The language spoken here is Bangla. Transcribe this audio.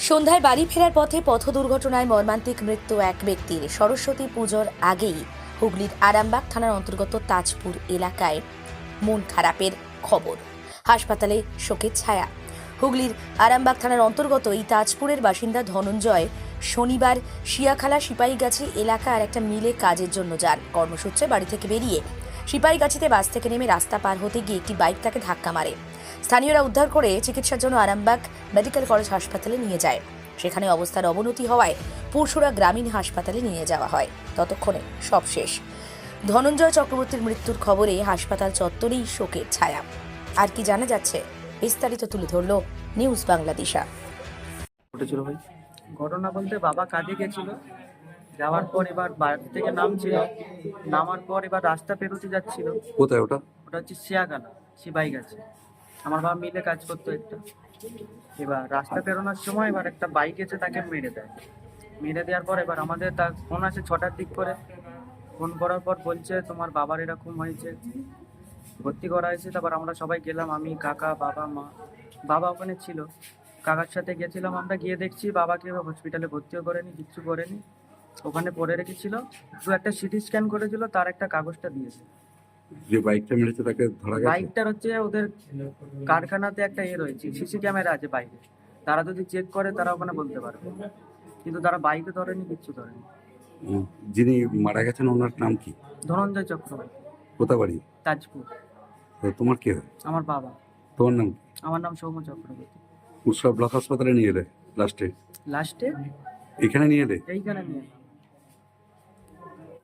সন্ধ্যায় বাড়ি ফেরার পথে পথ দুর্ঘটনায় মর্মান্তিক মৃত্যু এক ব্যক্তির। সরস্বতী পুজোর আগেই হুগলির আরামবাগ থানার অন্তর্গত তাজপুর এলাকায় মন খারাপের খবর। হাসপাতালে শোকের ছায়া। হুগলির আরামবাগ থানার অন্তর্গত এই তাজপুরের বাসিন্দা ধনঞ্জয় শনিবার শিয়াখালা সিপাহীগাছি এলাকার একটা মিলে কাজের জন্য যান। কর্মসূত্রে বাড়ি থেকে বেরিয়ে সিপাহীগাছিতে বাস থেকে নেমে রাস্তা পার হতে গিয়ে একটি বাইক তাকে ধাক্কা মারে। স্থানীয়রা উদ্ধার করে চিকিৎসার জন্য আরামবাগ মেডিকেল কলেজ হাসপাতালে নিয়ে যায়। সেখানে অবস্থার অবনতি হওয়ায় পুরসুরা গ্রামীণ হাসপাতালে নিয়ে যাওয়া হয়। ততক্ষণে সব শেষ। ধনঞ্জয় চক্রবর্তীর মৃত্যুর খবরে হাসপাতাল চত্বরেই শোকের ছায়া। আর কি জানা যাচ্ছে বিস্তারিত তুলে ধরল নিউজ বাংলাদেশা। ঘটনা বলতে বাবা কাজে গেছিল, যাওয়ার পর এবার বাড়ি থেকে নামছিল, নামার পর এবার রাস্তা পেরোতে যাচ্ছিল। কোথায় ওটা? ওটা হচ্ছে শিয়াখালা সিপাহীগাছি। আমার বাবা মিলে কাজ করতো একটা। এবার রাস্তা পেরোনোর সময় এবার একটা বাইক এসে তাকে মেরে দেয়। মেরে দেওয়ার পর এবার আমাদের তার ফোন আসে 6টার দিক করে। ফোন করার পর বলছে তোমার বাবার এরকম হয়েছে, ভর্তি করা হয়েছে। তারপর আমরা সবাই গেলাম, আমি, কাকা, বাবা, মা। বাবা ওখানে ছিল, কাকার সাথে গেছিলাম। আমরা গিয়ে দেখছি বাবাকে হসপিটালে ভর্তিও করেনি, কিচ্ছু করেনি, ওখানে পড়ে রেখেছিল। শুধু একটা সিটি স্ক্যান করেছিল, তার একটা কাগজটা দিয়েছে। যে বাইকটা মেরেছে তাকে ধরা গেছে? বাইকটার হচ্ছে ওদের কারখানাতে একটা রয়েছে, সিসি ক্যামেরা আছে বাইরে, তারা যদি চেক করে তারা ওখানে বলতে পারবে। কিন্তু তারা বাইকে ধরেনি, কিচ্ছু ধরেনি। যিনি মারা গেছেন ওনার নাম কি? ধনঞ্জয় চক্রবর্তী, কোথা বাড়ি? তাজপুর। তো তোমার কে হয়? আমার বাবা। তোমার নাম কি? আমার নাম সৌম্য চক্রবর্তী। উৎসব ব্লক হাসপাতালে নিয়ে এলে লাস্টে? লাস্টে এখানে নিয়ে এলে? এইখানে নিয়ে এলাম।